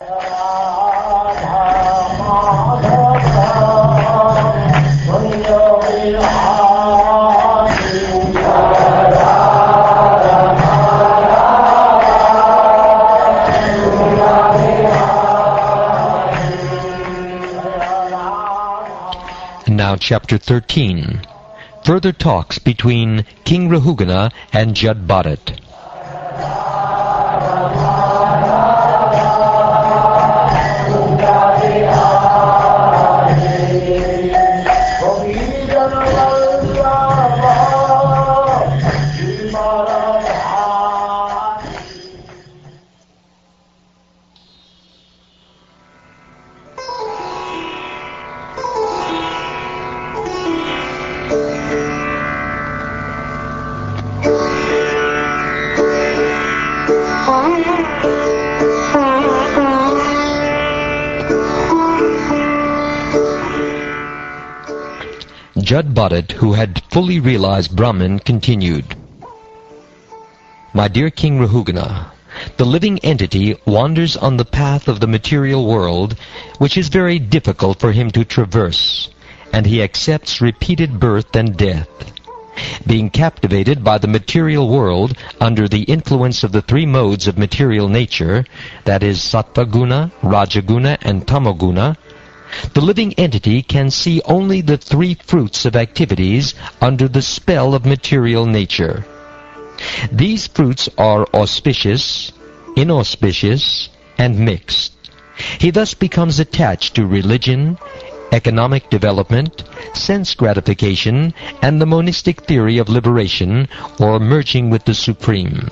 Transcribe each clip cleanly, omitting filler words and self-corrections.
Now Chapter 13. Further talks between King Rahugana and Jada. Jada, who had fully realized Brahman, continued, "My dear King Rahugana, the living entity wanders on the path of the material world, which is very difficult for him to traverse, and he accepts repeated birth and death. Being captivated by the material world under the influence of the three modes of material nature, that is Sattva-guna, Rajaguna, and Tamoguna, the living entity can see only the three fruits of activities under the spell of material nature. These fruits are auspicious, inauspicious, and mixed. He thus becomes attached to religion, economic development, sense gratification, and the monistic theory of liberation, or merging with the Supreme.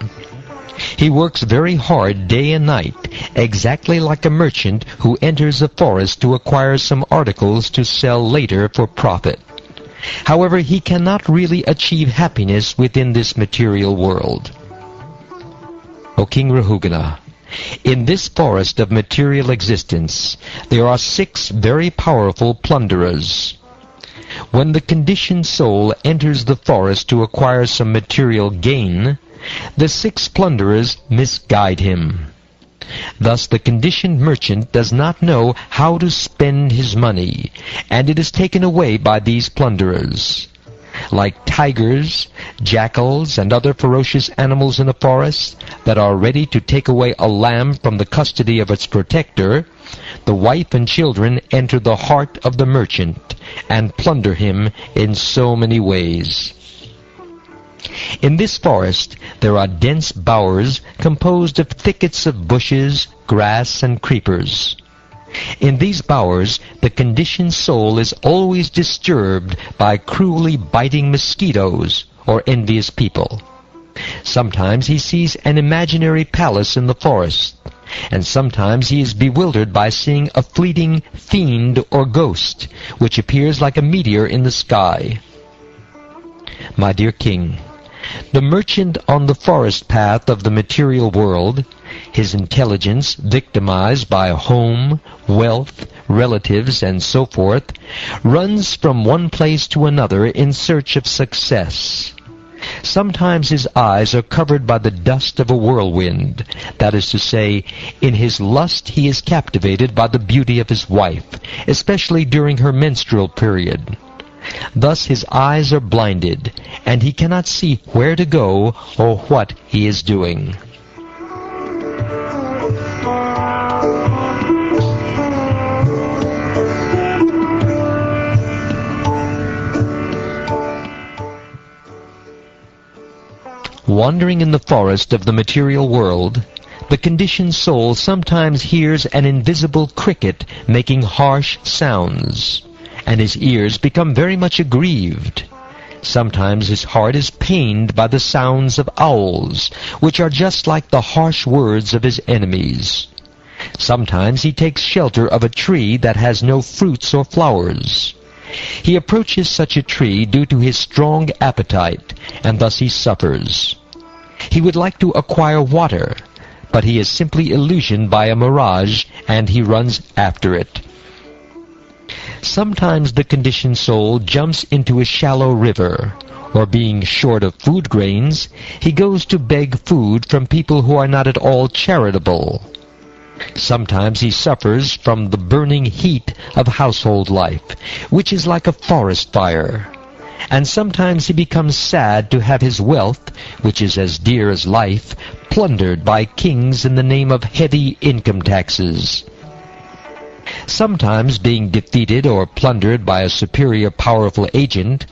He works very hard day and night, exactly like a merchant who enters a forest to acquire some articles to sell later for profit. However, he cannot really achieve happiness within this material world. O King Rahugana, in this forest of material existence, there are 6 very powerful plunderers. When the conditioned soul enters the forest to acquire some material gain, the 6 plunderers misguide him. Thus the conditioned merchant does not know how to spend his money, and it is taken away by these plunderers. Like tigers, jackals, and other ferocious animals in a forest that are ready to take away a lamb from the custody of its protector, the wife and children enter the heart of the merchant and plunder him in so many ways. In this forest there are dense bowers composed of thickets of bushes, grass, and creepers. In these bowers the conditioned soul is always disturbed by cruelly biting mosquitoes or envious people. Sometimes he sees an imaginary palace in the forest, and sometimes he is bewildered by seeing a fleeting fiend or ghost, which appears like a meteor in the sky. My dear King, the merchant on the forest path of the material world, his intelligence victimized by home, wealth, relatives, and so forth, runs from one place to another in search of success. Sometimes his eyes are covered by the dust of a whirlwind. That is to say, in his lust he is captivated by the beauty of his wife, especially during her menstrual period. Thus his eyes are blinded, and he cannot see where to go or what he is doing. Wandering in the forest of the material world, the conditioned soul sometimes hears an invisible cricket making harsh sounds, and his ears become very much aggrieved. Sometimes his heart is pained by the sounds of owls, which are just like the harsh words of his enemies. Sometimes he takes shelter of a tree that has no fruits or flowers. He approaches such a tree due to his strong appetite, and thus he suffers. He would like to acquire water, but he is simply illusioned by a mirage, and he runs after it. Sometimes the conditioned soul jumps into a shallow river, or being short of food grains, he goes to beg food from people who are not at all charitable. Sometimes he suffers from the burning heat of household life, which is like a forest fire. And sometimes he becomes sad to have his wealth, which is as dear as life, plundered by kings in the name of heavy income taxes. Sometimes, being defeated or plundered by a superior powerful agent,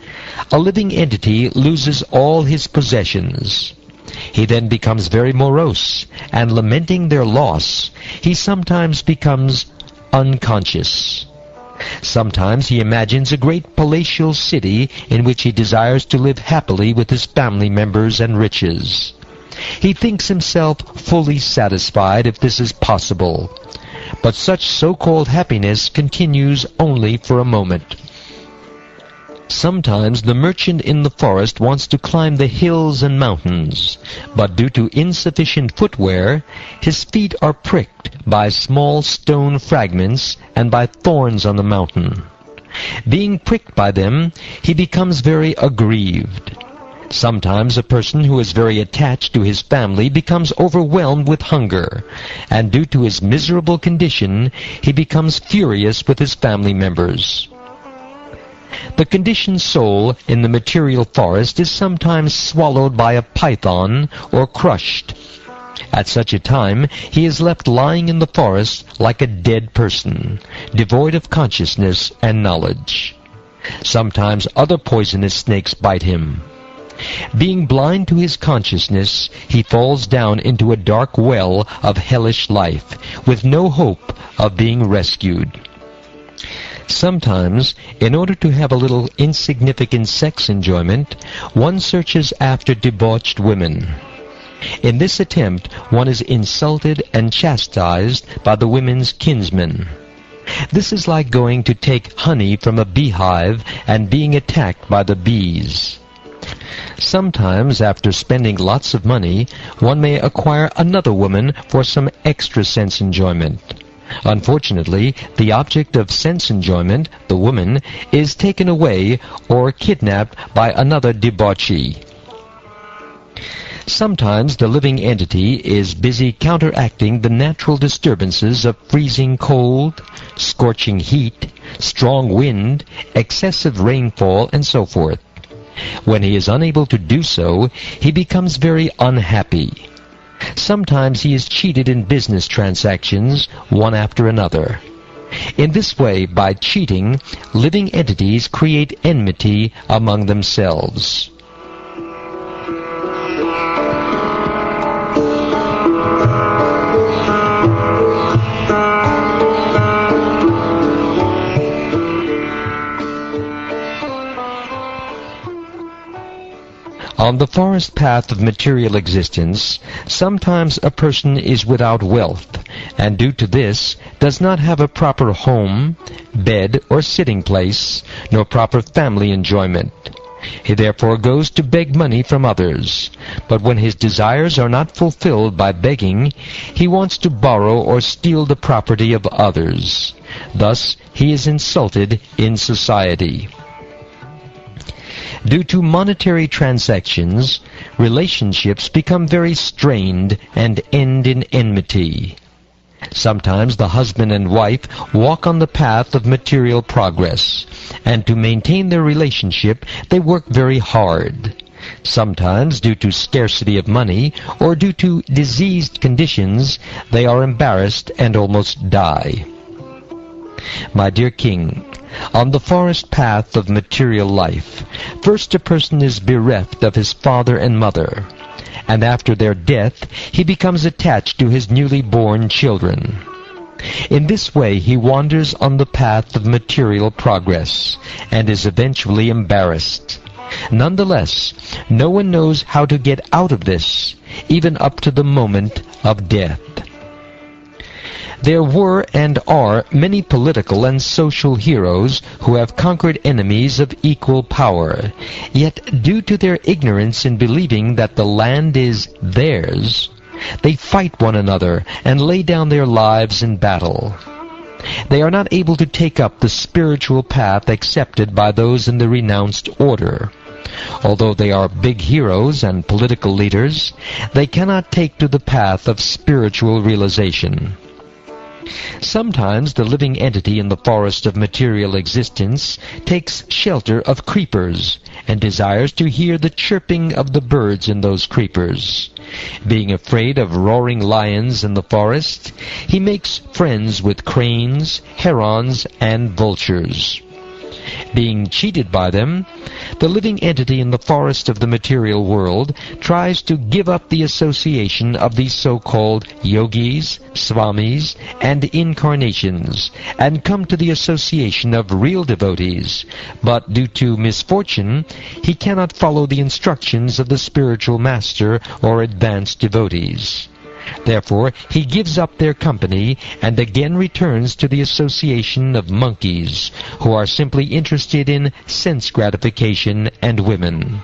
a living entity loses all his possessions. He then becomes very morose, and lamenting their loss, he sometimes becomes unconscious. Sometimes he imagines a great palatial city in which he desires to live happily with his family members and riches. He thinks himself fully satisfied if this is possible, but such so-called happiness continues only for a moment. Sometimes the merchant in the forest wants to climb the hills and mountains, but due to insufficient footwear, his feet are pricked by small stone fragments and by thorns on the mountain. Being pricked by them, he becomes very aggrieved. Sometimes a person who is very attached to his family becomes overwhelmed with hunger, and due to his miserable condition, he becomes furious with his family members. The conditioned soul in the material forest is sometimes swallowed by a python or crushed. At such a time, he is left lying in the forest like a dead person, devoid of consciousness and knowledge. Sometimes other poisonous snakes bite him. Being blind to his consciousness, he falls down into a dark well of hellish life, with no hope of being rescued. Sometimes, in order to have a little insignificant sex enjoyment, one searches after debauched women. In this attempt, one is insulted and chastised by the women's kinsmen. This is like going to take honey from a beehive and being attacked by the bees. Sometimes, after spending lots of money, one may acquire another woman for some extra sense enjoyment. Unfortunately, the object of sense enjoyment, the woman, is taken away or kidnapped by another debauchee. Sometimes the living entity is busy counteracting the natural disturbances of freezing cold, scorching heat, strong wind, excessive rainfall, and so forth. When he is unable to do so, he becomes very unhappy. Sometimes he is cheated in business transactions, one after another. In this way, by cheating, living entities create enmity among themselves. On the forest path of material existence, sometimes a person is without wealth, and due to this does not have a proper home, bed, or sitting place, nor proper family enjoyment. He therefore goes to beg money from others, but when his desires are not fulfilled by begging, he wants to borrow or steal the property of others. Thus he is insulted in society. Due to monetary transactions, relationships become very strained and end in enmity. Sometimes the husband and wife walk on the path of material progress, and to maintain their relationship they work very hard. Sometimes, due to scarcity of money or due to diseased conditions, they are embarrassed and almost die. My dear King, on the forest path of material life, first a person is bereft of his father and mother, and after their death he becomes attached to his newly born children. In this way he wanders on the path of material progress, and is eventually embarrassed. Nonetheless, no one knows how to get out of this, even up to the moment of death. There were and are many political and social heroes who have conquered enemies of equal power, yet due to their ignorance in believing that the land is theirs, they fight one another and lay down their lives in battle. They are not able to take up the spiritual path accepted by those in the renounced order. Although they are big heroes and political leaders, they cannot take to the path of spiritual realization. Sometimes the living entity in the forest of material existence takes shelter of creepers and desires to hear the chirping of the birds in those creepers. Being afraid of roaring lions in the forest, he makes friends with cranes, herons, and vultures. Being cheated by them, the living entity in the forest of the material world tries to give up the association of these so-called yogis, swamis, and incarnations, and come to the association of real devotees. But due to misfortune, he cannot follow the instructions of the spiritual master or advanced devotees. Therefore, he gives up their company and again returns to the association of monkeys, who are simply interested in sense gratification and women.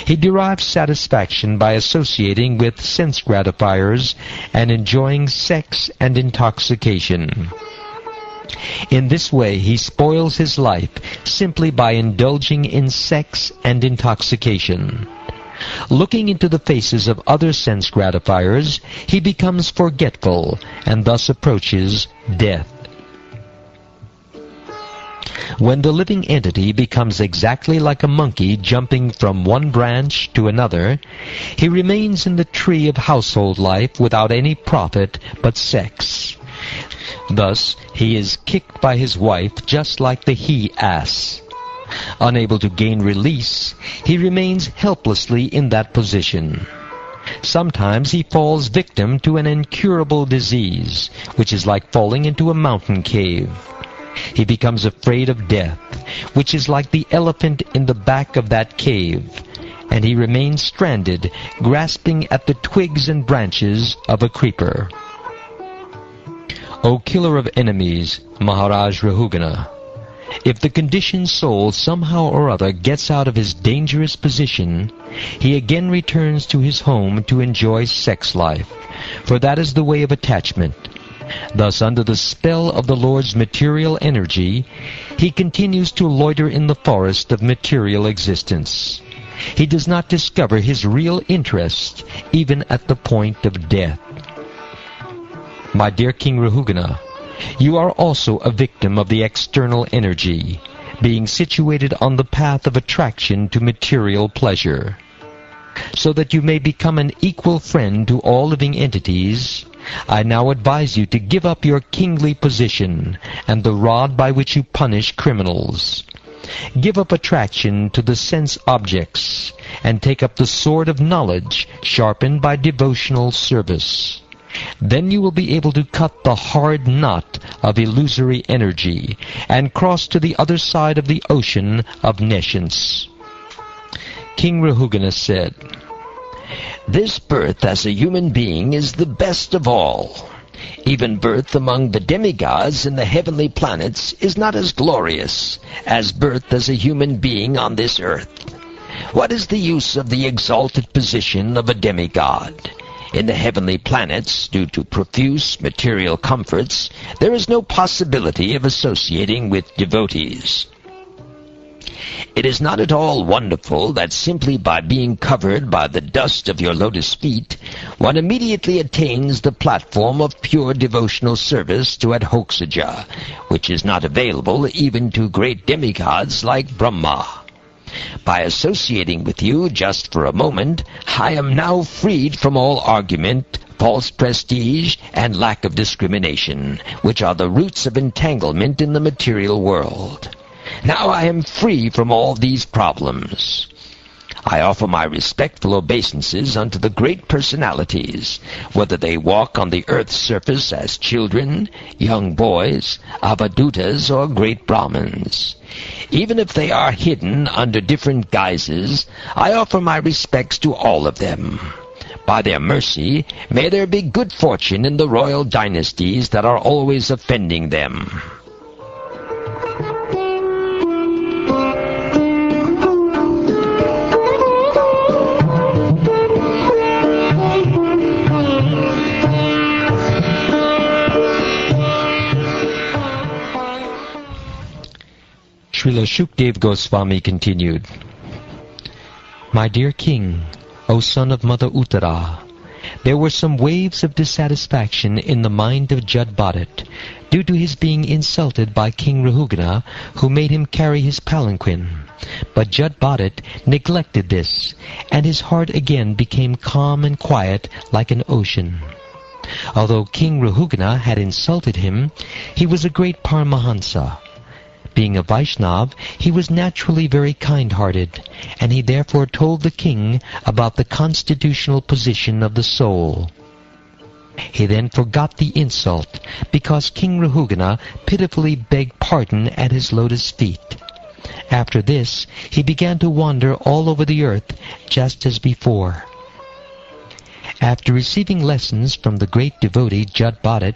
He derives satisfaction by associating with sense gratifiers and enjoying sex and intoxication. In this way, he spoils his life simply by indulging in sex and intoxication. Looking into the faces of other sense gratifiers, he becomes forgetful and thus approaches death. When the living entity becomes exactly like a monkey jumping from one branch to another, he remains in the tree of household life without any profit but sex. Thus, he is kicked by his wife just like the he-ass. Unable to gain release, he remains helplessly in that position. Sometimes he falls victim to an incurable disease, which is like falling into a mountain cave. He becomes afraid of death, which is like the elephant in the back of that cave, and he remains stranded, grasping at the twigs and branches of a creeper. O killer of enemies, Maharaj Rahugana, if the conditioned soul somehow or other gets out of his dangerous position, he again returns to his home to enjoy sex life, for that is the way of attachment. Thus, under the spell of the Lord's material energy, he continues to loiter in the forest of material existence. He does not discover his real interest, even at the point of death. My dear King Rahugana, you are also a victim of the external energy, being situated on the path of attraction to material pleasure. So that you may become an equal friend to all living entities, I now advise you to give up your kingly position and the rod by which you punish criminals. Give up attraction to the sense objects, and take up the sword of knowledge sharpened by devotional service. Then you will be able to cut the hard knot of illusory energy and cross to the other side of the ocean of nescience. King Rahugana said, This birth as a human being is the best of all. Even birth among the demigods in the heavenly planets is not as glorious as birth as a human being on this earth. What is the use of the exalted position of a demigod? In the heavenly planets, due to profuse material comforts, there is no possibility of associating with devotees. It is not at all wonderful that simply by being covered by the dust of your lotus feet, one immediately attains the platform of pure devotional service to Adhokshaja, which is not available even to great demigods like Brahma. By associating with you just for a moment, I am now freed from all argument, false prestige, and lack of discrimination, which are the roots of entanglement in the material world. Now I am free from all these problems. I offer my respectful obeisances unto the great personalities, whether they walk on the earth's surface as children, young boys, avadutas, or great Brahmins. Even if they are hidden under different guises, I offer my respects to all of them. By their mercy, may there be good fortune in the royal dynasties that are always offending them. Srila Shukdev Goswami continued, My dear King, O son of Mother Uttara, there were some waves of dissatisfaction in the mind of Jada, due to his being insulted by King Rahugana, who made him carry his palanquin. But Jada neglected this, and his heart again became calm and quiet like an ocean. Although King Rahugana had insulted him, he was a great Paramahansa. Being a Vaishnav, he was naturally very kind-hearted, and he therefore told the king about the constitutional position of the soul. He then forgot the insult, because King Rahugana pitifully begged pardon at his lotus feet. After this, he began to wander all over the earth, just as before. After receiving lessons from the great devotee Jada,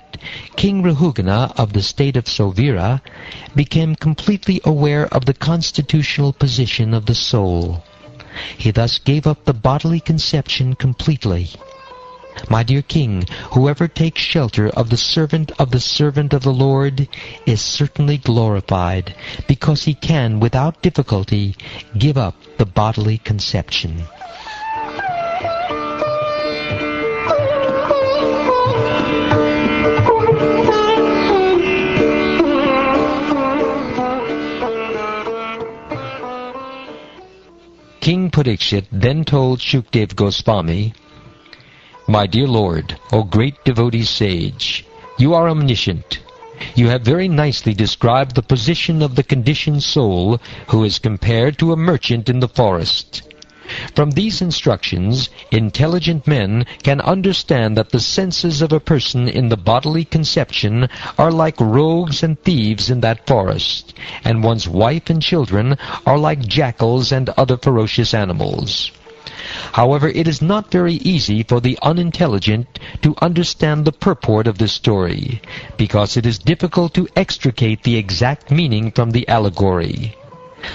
King Rahugana of the state of Sovira became completely aware of the constitutional position of the soul. He thus gave up the bodily conception completely. My dear king, whoever takes shelter of the servant of the Lord is certainly glorified, because he can, without difficulty, give up the bodily conception. King Parikshit then told Shukdev Goswami, "My dear Lord, O great devotee sage, you are omniscient. You have very nicely described the position of the conditioned soul who is compared to a merchant in the forest. From these instructions, intelligent men can understand that the senses of a person in the bodily conception are like rogues and thieves in that forest, and one's wife and children are like jackals and other ferocious animals. However, it is not very easy for the unintelligent to understand the purport of this story, because it is difficult to extricate the exact meaning from the allegory.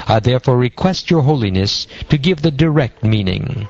I therefore request your holiness to give the direct meaning."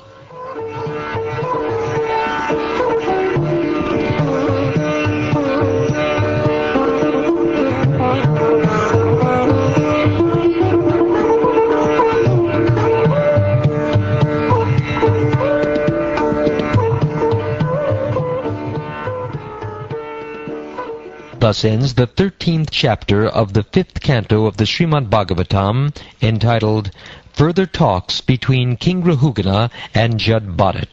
Thus ends the 13th chapter of the 5th canto of the Srimad Bhagavatam, entitled Further Talks Between King Rahugana and Jada.